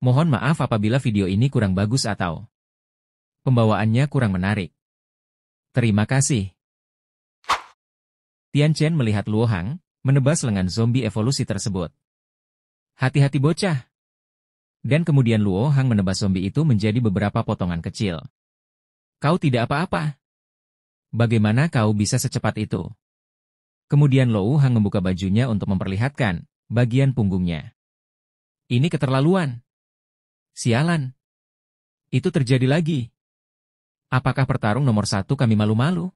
Mohon maaf apabila video ini kurang bagus atau pembawaannya kurang menarik. Terima kasih. Tian Chen melihat Luo Hang, menebas lengan zombie evolusi tersebut. Hati-hati bocah. Dan kemudian Luo Hang menebas zombie itu menjadi beberapa potongan kecil. Kau tidak apa-apa. Bagaimana kau bisa secepat itu? Kemudian Luo Hang membuka bajunya untuk memperlihatkan bagian punggungnya. Ini keterlaluan. Sialan. Itu terjadi lagi. Apakah pertarung nomor 1 kami malu-malu?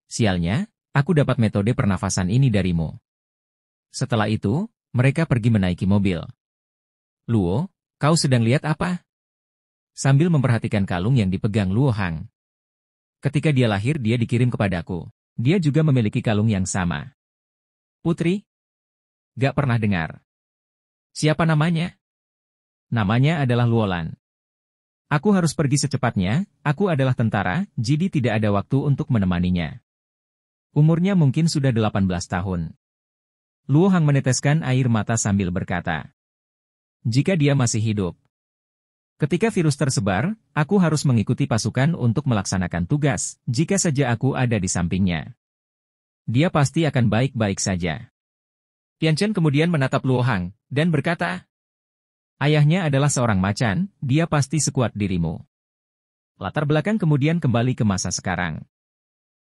Sialnya, aku dapat metode pernafasan ini darimu. Setelah itu, mereka pergi menaiki mobil. Luo, kau sedang lihat apa? Sambil memperhatikan kalung yang dipegang Luo Hang. Ketika dia lahir dia dikirim kepadaku. Dia juga memiliki kalung yang sama. Putri? Gak pernah dengar. Siapa namanya? Namanya adalah Luolan. Aku harus pergi secepatnya, aku adalah tentara, jadi tidak ada waktu untuk menemaninya. Umurnya mungkin sudah 18 tahun. Luo Hang meneteskan air mata sambil berkata. Jika dia masih hidup. Ketika virus tersebar, aku harus mengikuti pasukan untuk melaksanakan tugas, jika saja aku ada di sampingnya. Dia pasti akan baik-baik saja. Tian Chen kemudian menatap Luo Hang, dan berkata, ayahnya adalah seorang macan, dia pasti sekuat dirimu. Latar belakang kemudian kembali ke masa sekarang.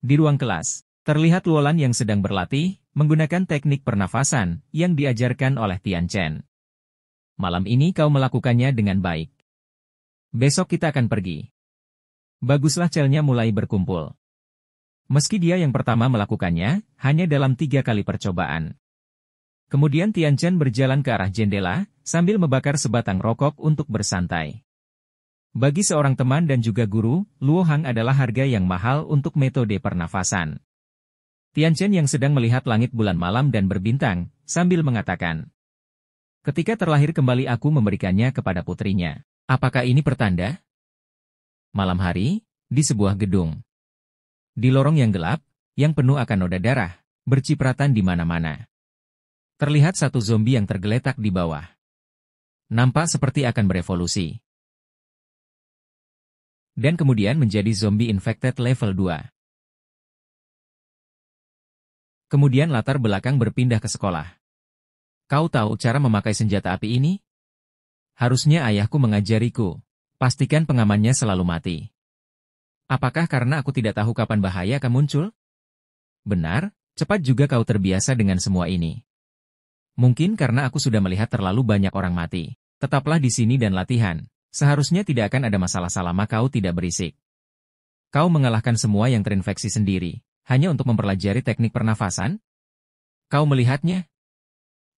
Di ruang kelas, terlihat Luolan yang sedang berlatih, menggunakan teknik pernafasan yang diajarkan oleh Tian Chen. Malam ini kau melakukannya dengan baik. Besok kita akan pergi. Baguslah celnya mulai berkumpul. Meski dia yang pertama melakukannya, hanya dalam 3 kali percobaan. Kemudian Tian Chen berjalan ke arah jendela, sambil membakar sebatang rokok untuk bersantai. Bagi seorang teman dan juga guru, Luo Hang adalah harga yang mahal untuk metode pernafasan. Tian Chen yang sedang melihat langit bulan malam dan berbintang, sambil mengatakan, ketika terlahir kembali aku memberikannya kepada putrinya. Apakah ini pertanda? Malam hari, di sebuah gedung. Di lorong yang gelap, yang penuh akan noda darah, bercipratan di mana-mana. Terlihat satu zombie yang tergeletak di bawah. Nampak seperti akan berevolusi. Dan kemudian menjadi zombie infected level 2. Kemudian latar belakang berpindah ke sekolah. Kau tahu cara memakai senjata api ini? Harusnya ayahku mengajariku. Pastikan pengamannya selalu mati. Apakah karena aku tidak tahu kapan bahaya akan muncul? Benar, cepat juga kau terbiasa dengan semua ini. Mungkin karena aku sudah melihat terlalu banyak orang mati. Tetaplah di sini dan latihan. Seharusnya tidak akan ada masalah selama kau tidak berisik. Kau mengalahkan semua yang terinfeksi sendiri, hanya untuk mempelajari teknik pernafasan? Kau melihatnya?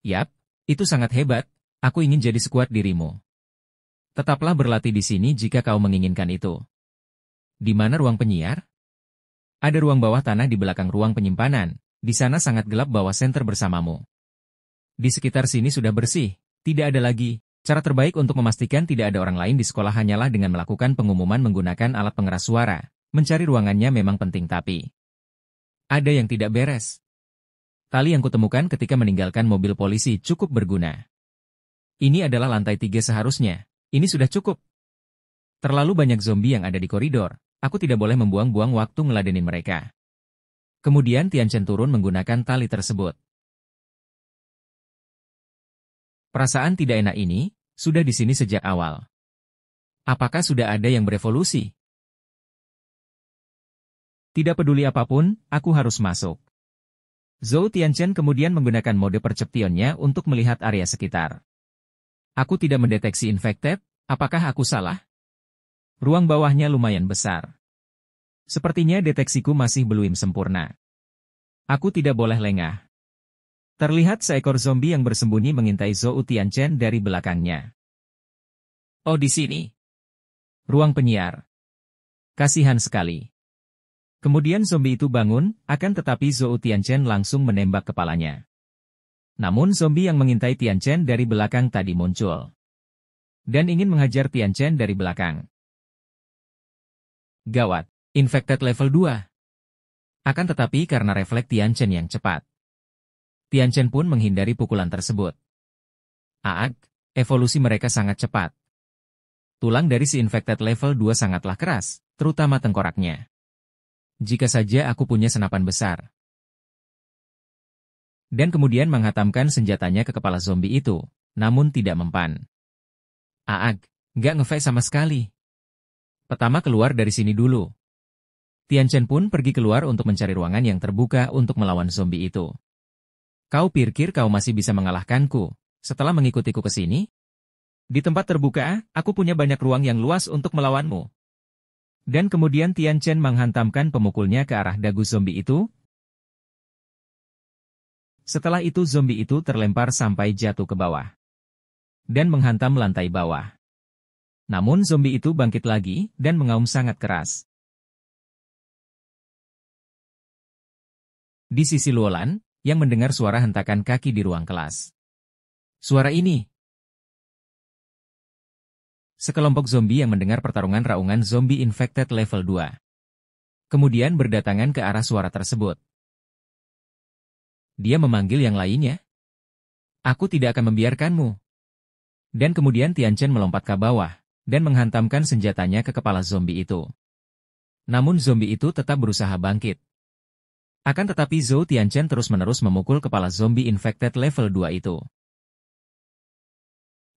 Yap, itu sangat hebat. Aku ingin jadi sekuat dirimu. Tetaplah berlatih di sini jika kau menginginkan itu. Di mana ruang penyiar? Ada ruang bawah tanah di belakang ruang penyimpanan. Di sana sangat gelap bawah senter bersamamu. Di sekitar sini sudah bersih, tidak ada lagi. Cara terbaik untuk memastikan tidak ada orang lain di sekolah hanyalah dengan melakukan pengumuman menggunakan alat pengeras suara. Mencari ruangannya memang penting tapi ada yang tidak beres. Tali yang kutemukan ketika meninggalkan mobil polisi cukup berguna. Ini adalah lantai 3 seharusnya. Ini sudah cukup. Terlalu banyak zombie yang ada di koridor. Aku tidak boleh membuang-buang waktu ngeladenin mereka. Kemudian Tian Chen turun menggunakan tali tersebut. Perasaan tidak enak ini, sudah di sini sejak awal. Apakah sudah ada yang berevolusi? Tidak peduli apapun, aku harus masuk. Zhou Tianchen kemudian menggunakan mode perceptionnya untuk melihat area sekitar. Aku tidak mendeteksi infected, apakah aku salah? Ruang bawahnya lumayan besar. Sepertinya deteksiku masih belum sempurna. Aku tidak boleh lengah. Terlihat seekor zombie yang bersembunyi mengintai Zhou Tianchen dari belakangnya. Oh, di sini. Ruang penyiar. Kasihan sekali. Kemudian zombie itu bangun, akan tetapi Zhou Tianchen langsung menembak kepalanya. Namun zombie yang mengintai Tianchen dari belakang tadi muncul. Dan ingin menghajar Tianchen dari belakang. Gawat, infected level 2. Akan tetapi karena refleks Tianchen yang cepat. Tianchen pun menghindari pukulan tersebut. Aak, Evolusi mereka sangat cepat. Tulang dari si infected level 2 sangatlah keras, terutama tengkoraknya. Jika saja aku punya senapan besar. Dan kemudian menghantamkan senjatanya ke kepala zombie itu, namun tidak mempan. Aag, nggak ngefek sama sekali. Pertama keluar dari sini dulu. Tianchen pun pergi keluar untuk mencari ruangan yang terbuka untuk melawan zombie itu. Kau pikir kau masih bisa mengalahkanku, setelah mengikutiku ke sini? Di tempat terbuka, aku punya banyak ruang yang luas untuk melawanmu. Dan kemudian Tianchen menghantamkan pemukulnya ke arah dagu zombie itu. Setelah itu zombie itu terlempar sampai jatuh ke bawah. Dan menghantam lantai bawah. Namun zombie itu bangkit lagi dan mengaum sangat keras. Di sisi Luolan, yang mendengar suara hentakan kaki di ruang kelas. Suara ini. Sekelompok zombie yang mendengar pertarungan raungan zombie infected level 2. Kemudian berdatangan ke arah suara tersebut. Dia memanggil yang lainnya. Aku tidak akan membiarkanmu. Dan kemudian Tianchen melompat ke bawah, dan menghantamkan senjatanya ke kepala zombie itu. Namun zombie itu tetap berusaha bangkit. Akan tetapi Zhou Tianchen terus-menerus memukul kepala zombie infected level 2 itu.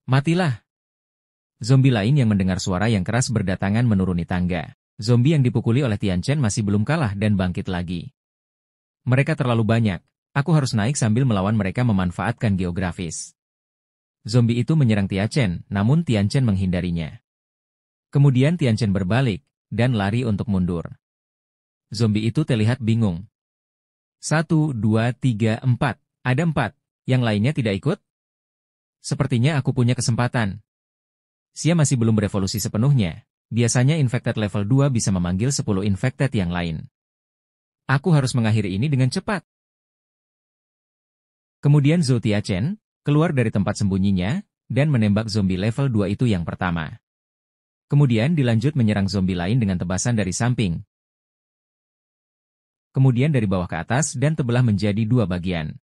Matilah! Zombie lain yang mendengar suara yang keras berdatangan menuruni tangga. Zombie yang dipukuli oleh Tianchen masih belum kalah dan bangkit lagi. Mereka terlalu banyak. Aku harus naik sambil melawan mereka memanfaatkan geografis. Zombie itu menyerang Tianchen, namun Tianchen menghindarinya. Kemudian Tianchen berbalik, dan lari untuk mundur. Zombie itu terlihat bingung. 1, 2, 3, 4. Ada 4. Yang lainnya tidak ikut? Sepertinya aku punya kesempatan. Sia masih belum berevolusi sepenuhnya. Biasanya infected level 2 bisa memanggil 10 infected yang lain. Aku harus mengakhiri ini dengan cepat. Kemudian Zhou Tianchen keluar dari tempat sembunyinya dan menembak zombie level 2 itu yang pertama. Kemudian dilanjut menyerang zombie lain dengan tebasan dari samping. Kemudian dari bawah ke atas dan terbelah menjadi 2 bagian.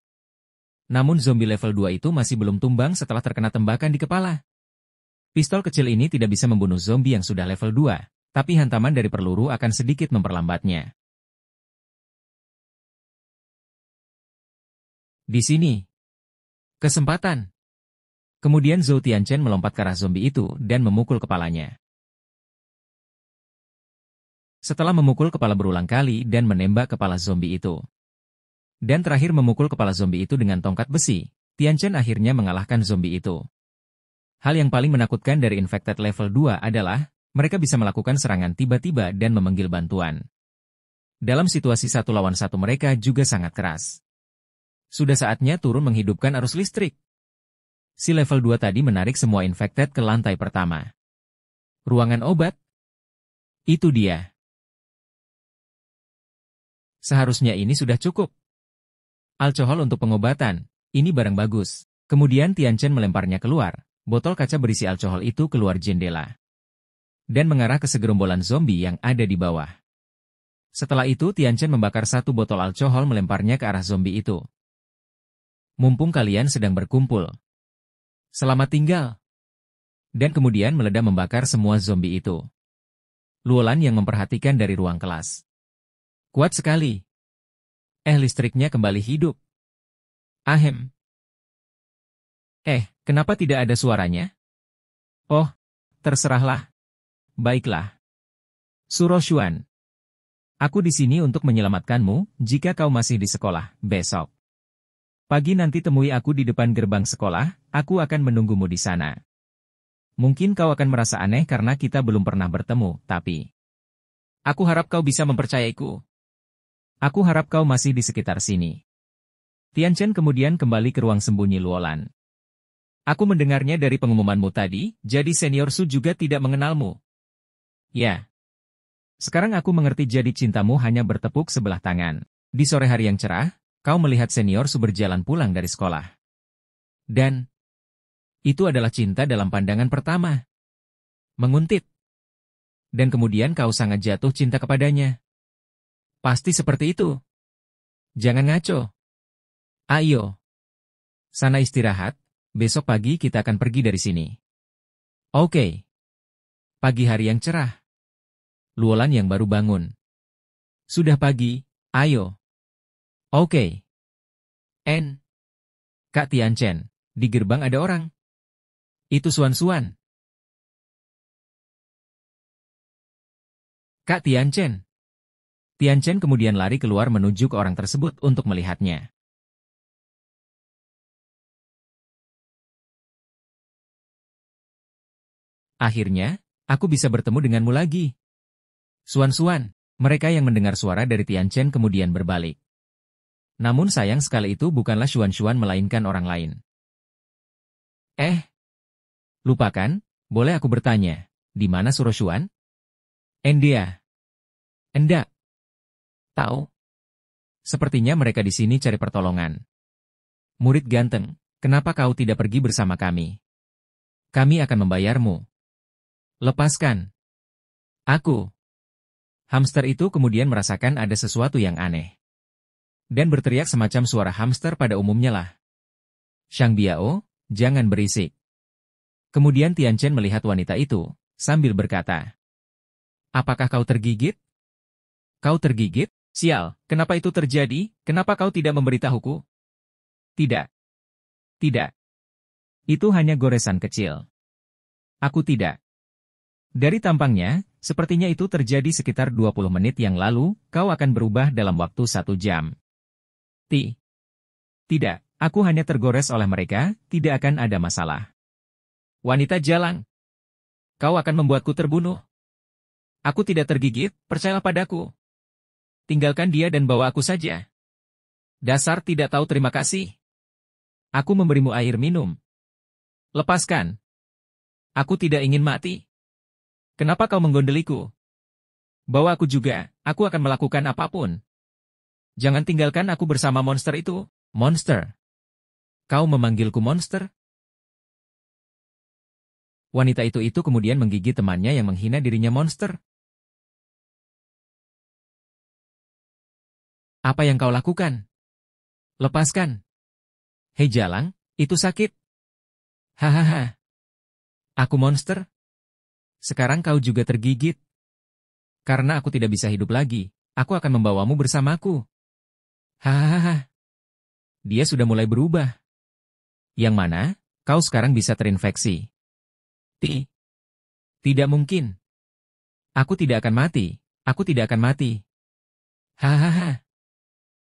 Namun zombie level 2 itu masih belum tumbang setelah terkena tembakan di kepala. Pistol kecil ini tidak bisa membunuh zombie yang sudah level 2, tapi hantaman dari peluru akan sedikit memperlambatnya. Di sini. Kesempatan. Kemudian Zhou Tianchen melompat ke arah zombie itu dan memukul kepalanya. Setelah memukul kepala berulang kali dan menembak kepala zombie itu. Dan terakhir memukul kepala zombie itu dengan tongkat besi, Tianchen akhirnya mengalahkan zombie itu. Hal yang paling menakutkan dari infected level 2 adalah, mereka bisa melakukan serangan tiba-tiba dan memanggil bantuan. Dalam situasi 1 lawan 1 mereka juga sangat keras. Sudah saatnya turun menghidupkan arus listrik. Si level 2 tadi menarik semua infected ke lantai pertama. Ruangan obat? Itu dia. Seharusnya ini sudah cukup. Alkohol untuk pengobatan, ini barang bagus. Kemudian Tianchen melemparnya keluar, botol kaca berisi alkohol itu keluar jendela. Dan mengarah ke segerombolan zombie yang ada di bawah. Setelah itu Tianchen membakar 1 botol alkohol melemparnya ke arah zombie itu. Mumpung kalian sedang berkumpul. Selamat tinggal. Dan kemudian meledak membakar semua zombie itu. Luolan yang memperhatikan dari ruang kelas. Kuat sekali. Listriknya kembali hidup. Ahem. Kenapa tidak ada suaranya? Oh, terserahlah. Baiklah. Suroshuan. Aku di sini untuk menyelamatkanmu jika kau masih di sekolah besok. Pagi nanti temui aku di depan gerbang sekolah, aku akan menunggumu di sana. Mungkin kau akan merasa aneh karena kita belum pernah bertemu, tapi aku harap kau bisa mempercayaiku. Aku harap kau masih di sekitar sini. Tianchen kemudian kembali ke ruang sembunyi Luolan. Aku mendengarnya dari pengumumanmu tadi, jadi Senior Su juga tidak mengenalmu. Ya. Sekarang aku mengerti jadi cintamu hanya bertepuk sebelah tangan. Di sore hari yang cerah, kau melihat Senior Su berjalan pulang dari sekolah. Dan itu adalah cinta dalam pandangan pertama. Menguntit. Dan kemudian kau sangat jatuh cinta kepadanya. Pasti seperti itu. Jangan ngaco. Ayo. Sana istirahat, besok pagi kita akan pergi dari sini. Oke. Pagi hari yang cerah. Luolan yang baru bangun. Sudah pagi, ayo. Oke. Kak Tianchen, di gerbang ada orang. Itu Suan-Suan. Kak Tianchen. Tianchen kemudian lari keluar menuju ke orang tersebut untuk melihatnya. Akhirnya, aku bisa bertemu denganmu lagi. Suan-Suan, mereka yang mendengar suara dari Tianchen kemudian berbalik. Namun sayang sekali itu bukanlah Suan-Suan melainkan orang lain. Lupakan, boleh aku bertanya, di mana Suan? Dia. Enggak. Tahu? Sepertinya mereka di sini cari pertolongan. Murid ganteng, kenapa kau tidak pergi bersama kami? Kami akan membayarmu. Lepaskan. Aku. Hamster itu kemudian merasakan ada sesuatu yang aneh. Dan berteriak semacam suara hamster pada umumnya lah. Shang Biao, jangan berisik. Kemudian Tianchen melihat wanita itu, sambil berkata. Apakah kau tergigit? Kau tergigit? Sial, kenapa itu terjadi? Kenapa kau tidak memberitahuku? Tidak. Tidak. Itu hanya goresan kecil. Aku tidak. Dari tampangnya, sepertinya itu terjadi sekitar 20 menit yang lalu, kau akan berubah dalam waktu 1 jam. Tidak, aku hanya tergores oleh mereka, tidak akan ada masalah. Wanita jalang. Kau akan membuatku terbunuh. Aku tidak tergigit, percayalah padaku. Tinggalkan dia dan bawa aku saja. Dasar tidak tahu terima kasih. Aku memberimu air minum. Lepaskan. Aku tidak ingin mati. Kenapa kau menggondeliku? Bawa aku juga, aku akan melakukan apapun. Jangan tinggalkan aku bersama monster itu. Monster. Kau memanggilku monster? Wanita itu kemudian menggigit temannya yang menghina dirinya monster. Apa yang kau lakukan? Lepaskan. Hei jalang, itu sakit. Hahaha. Aku monster? Sekarang kau juga tergigit. Karena aku tidak bisa hidup lagi, aku akan membawamu bersamaku. Hahaha. Dia sudah mulai berubah. Yang mana, kau sekarang bisa terinfeksi. Tidak mungkin. Aku tidak akan mati. Aku tidak akan mati. Hahaha.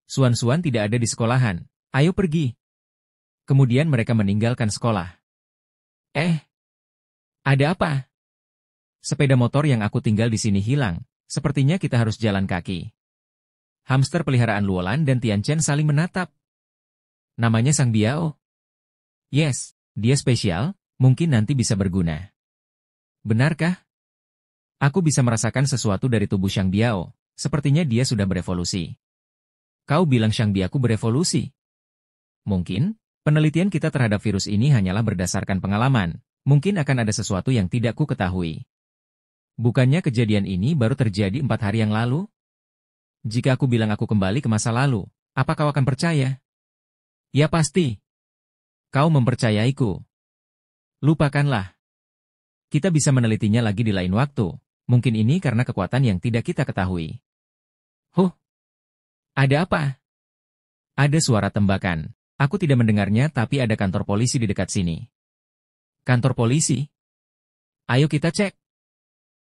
Suan-Suan tidak ada di sekolahan. Ayo pergi. Kemudian mereka meninggalkan sekolah. Ada apa? Sepeda motor yang aku tinggal di sini hilang. Sepertinya kita harus jalan kaki. Hamster peliharaan Luolan dan Tianchen saling menatap. Namanya Shang Biao. Yes, dia spesial, mungkin nanti bisa berguna. Benarkah? Aku bisa merasakan sesuatu dari tubuh Shang Biao. Sepertinya dia sudah berevolusi. Kau bilang Shang Biaku berevolusi? Mungkin, penelitian kita terhadap virus ini hanyalah berdasarkan pengalaman. Mungkin akan ada sesuatu yang tidak ku ketahui. Bukannya kejadian ini baru terjadi 4 hari yang lalu? Jika aku bilang aku kembali ke masa lalu, apa kau akan percaya? Ya pasti. Kau mempercayaiku. Lupakanlah. Kita bisa menelitinya lagi di lain waktu. Mungkin ini karena kekuatan yang tidak kita ketahui. Ada apa? Ada suara tembakan. Aku tidak mendengarnya tapi ada kantor polisi di dekat sini. Kantor polisi? Ayo kita cek.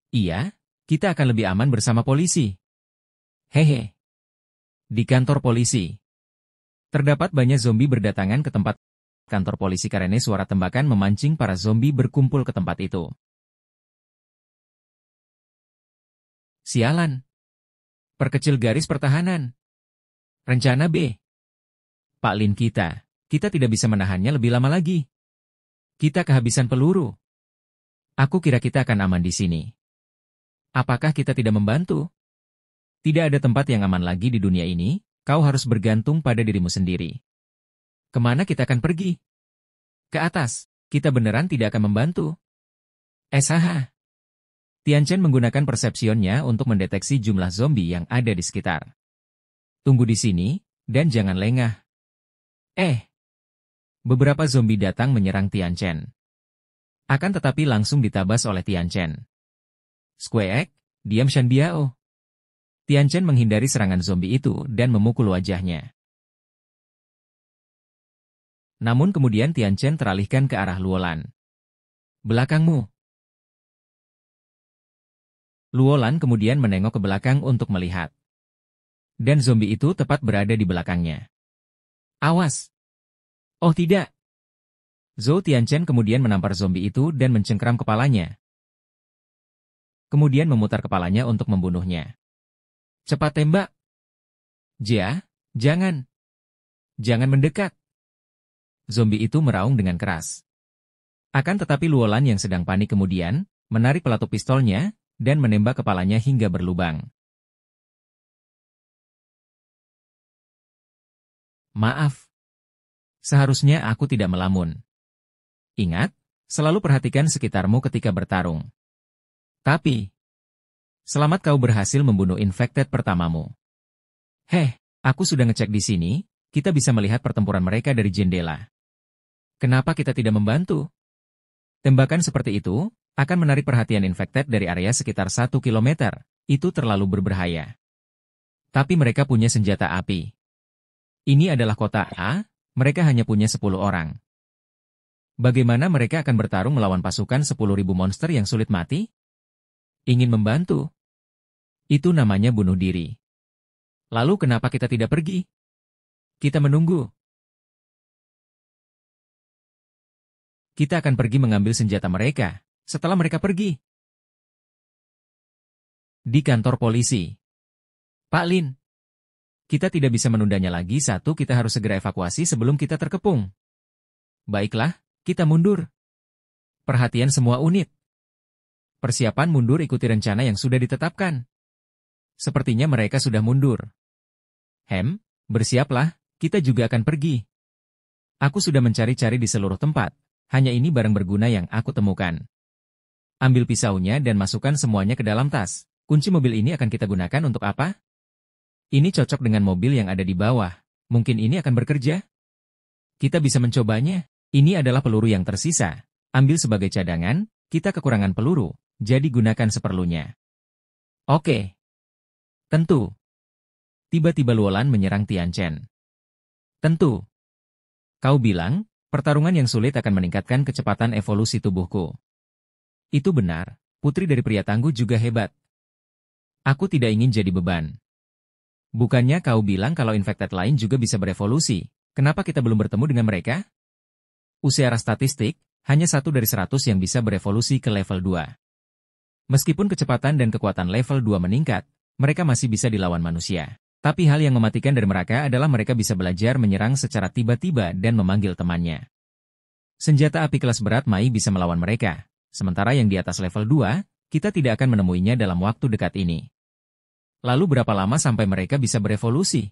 Iya, kita akan lebih aman bersama polisi. Hehe. Di kantor polisi. Terdapat banyak zombie berdatangan ke tempat kantor polisi karena suara tembakan memancing para zombie berkumpul ke tempat itu. Sialan. Perkecil garis pertahanan. Rencana B. Pak Lin kita tidak bisa menahannya lebih lama lagi. Kita kehabisan peluru. Aku kira kita akan aman di sini. Apakah kita tidak membantu? Tidak ada tempat yang aman lagi di dunia ini, kau harus bergantung pada dirimu sendiri. Kemana kita akan pergi? Ke atas, kita beneran tidak akan membantu. SHH. Tianchen menggunakan persepsionnya untuk mendeteksi jumlah zombie yang ada di sekitar. Tunggu di sini, dan jangan lengah. Beberapa zombie datang menyerang Tian Chen. Akan tetapi langsung ditabas oleh Tian Chen. Squeak, diam Shan Biao. Tian Chen menghindari serangan zombie itu dan memukul wajahnya. Namun kemudian Tian Chen teralihkan ke arah Luolan. Belakangmu. Luolan kemudian menengok ke belakang untuk melihat. Dan zombie itu tepat berada di belakangnya. Awas! Oh tidak! Zhou Tianchen kemudian menampar zombie itu dan mencengkeram kepalanya. Kemudian memutar kepalanya untuk membunuhnya. Cepat tembak! Jia, jangan! Jangan mendekat! Zombie itu meraung dengan keras. Akan tetapi Luolan yang sedang panik kemudian menarik peletuk pistolnya dan menembak kepalanya hingga berlubang. Maaf. Seharusnya aku tidak melamun. Ingat, selalu perhatikan sekitarmu ketika bertarung. Tapi, selamat kau berhasil membunuh infected pertamamu. Aku sudah ngecek di sini, kita bisa melihat pertempuran mereka dari jendela. Kenapa kita tidak membantu? Tembakan seperti itu akan menarik perhatian infected dari area sekitar 1 kilometer. Itu terlalu berbahaya. Tapi mereka punya senjata api. Ini adalah kota A, mereka hanya punya 10 orang. Bagaimana mereka akan bertarung melawan pasukan 10.000 monster yang sulit mati? Ingin membantu? Itu namanya bunuh diri. Lalu kenapa kita tidak pergi? Kita menunggu. Kita akan pergi mengambil senjata mereka, setelah mereka pergi. Di kantor polisi. Pak Lin. Kita tidak bisa menundanya lagi. Kita harus segera evakuasi sebelum kita terkepung. Baiklah, kita mundur. Perhatian semua unit. Persiapan mundur ikuti rencana yang sudah ditetapkan. Sepertinya mereka sudah mundur. Bersiaplah, kita juga akan pergi. Aku sudah mencari-cari di seluruh tempat. Hanya ini barang berguna yang aku temukan. Ambil pisaunya dan masukkan semuanya ke dalam tas. Kunci mobil ini akan kita gunakan untuk apa? Ini cocok dengan mobil yang ada di bawah. Mungkin ini akan bekerja? Kita bisa mencobanya. Ini adalah peluru yang tersisa. Ambil sebagai cadangan, kita kekurangan peluru, jadi gunakan seperlunya. Oke. Tentu. Tiba-tiba Luolan menyerang Tian Chen. Tentu. Kau bilang, pertarungan yang sulit akan meningkatkan kecepatan evolusi tubuhku. Itu benar, putri dari pria tangguh juga hebat. Aku tidak ingin jadi beban. Bukannya kau bilang kalau infected lain juga bisa berevolusi, kenapa kita belum bertemu dengan mereka? Secara statistik, hanya 1 dari 100 yang bisa berevolusi ke level 2. Meskipun kecepatan dan kekuatan level 2 meningkat, mereka masih bisa dilawan manusia. Tapi hal yang mematikan dari mereka adalah mereka bisa belajar menyerang secara tiba-tiba dan memanggil temannya. Senjata api kelas berat Mai bisa melawan mereka, sementara yang di atas level 2, kita tidak akan menemuinya dalam waktu dekat ini. Lalu berapa lama sampai mereka bisa berevolusi?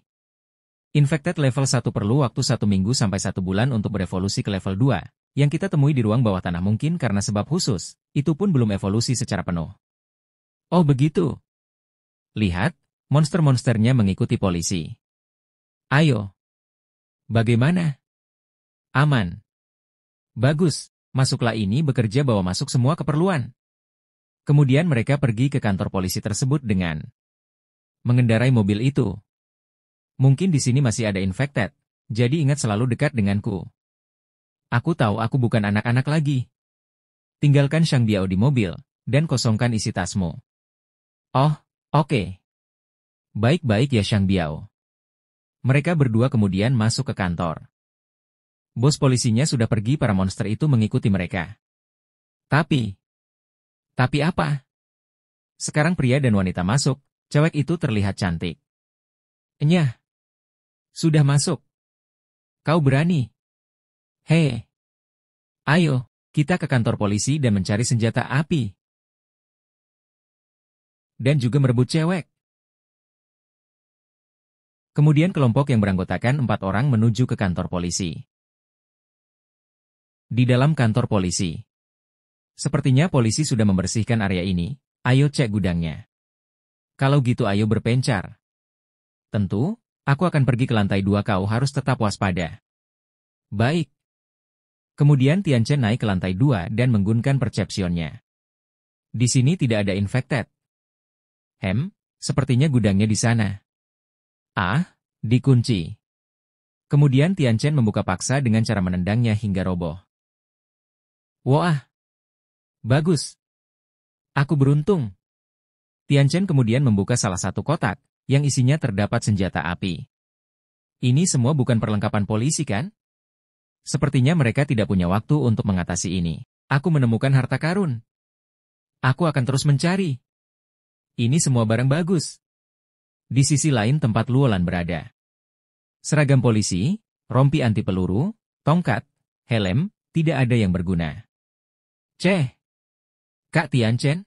Infected level 1 perlu waktu 1 minggu sampai 1 bulan untuk berevolusi ke level 2, yang kita temui di ruang bawah tanah mungkin karena sebab khusus, itu pun belum evolusi secara penuh. Oh begitu. Lihat, monster-monsternya mengikuti polisi. Ayo. Bagaimana? Aman. Bagus, masuklah ini bekerja bawa masuk semua keperluan. Kemudian mereka pergi ke kantor polisi tersebut dengan mengendarai mobil itu. Mungkin di sini masih ada infected, jadi ingat selalu dekat denganku. Aku tahu aku bukan anak-anak lagi. Tinggalkan Shang Biao di mobil, dan kosongkan isi tasmu. Oh, oke. Baik-baik ya Shang Biao. Mereka berdua kemudian masuk ke kantor. Bos polisinya sudah pergi, para monster itu mengikuti mereka. Tapi apa? Sekarang pria dan wanita masuk. Cewek itu terlihat cantik. Nyah. Sudah masuk. Kau berani? Ayo, kita ke kantor polisi dan mencari senjata api. Dan juga merebut cewek. Kemudian kelompok yang beranggotakan 4 orang menuju ke kantor polisi. Di dalam kantor polisi. Sepertinya polisi sudah membersihkan area ini. Ayo cek gudangnya. Kalau gitu ayo berpencar. Tentu, aku akan pergi ke lantai 2, kau harus tetap waspada. Baik. Kemudian Tian Chen naik ke lantai 2 dan menggunakan perceptionnya. Di sini tidak ada infected. Sepertinya gudangnya di sana. Dikunci. Kemudian Tian Chen membuka paksa dengan cara menendangnya hingga roboh. Wah! Bagus! Aku beruntung. Tian Chen kemudian membuka salah satu kotak, yang isinya terdapat senjata api. Ini semua bukan perlengkapan polisi kan? Sepertinya mereka tidak punya waktu untuk mengatasi ini. Aku menemukan harta karun. Aku akan terus mencari. Ini semua barang bagus. Di sisi lain tempat Luolan berada. Seragam polisi, rompi anti peluru, tongkat, helm, tidak ada yang berguna. Kak Tian Chen?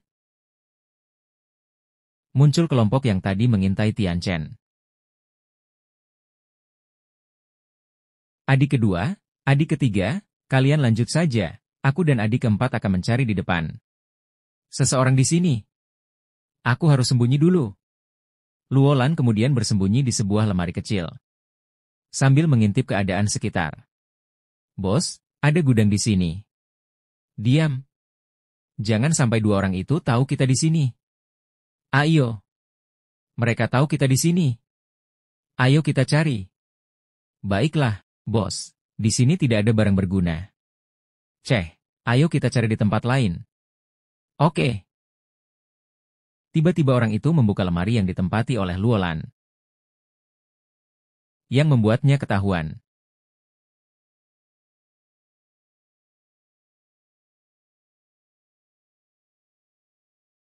Muncul kelompok yang tadi mengintai Tian Chen. Adik kedua, adik ketiga, kalian lanjut saja. Aku dan adik keempat akan mencari di depan. Seseorang di sini. Aku harus sembunyi dulu. Luolan kemudian bersembunyi di sebuah lemari kecil. Sambil mengintip keadaan sekitar. Bos, ada gudang di sini. Diam. Jangan sampai dua orang itu tahu kita di sini. Ayo. Mereka tahu kita di sini. Ayo kita cari. Baiklah, bos. Di sini tidak ada barang berguna. Ayo kita cari di tempat lain. Oke. Tiba-tiba orang itu membuka lemari yang ditempati oleh Luolan. Yang membuatnya ketahuan.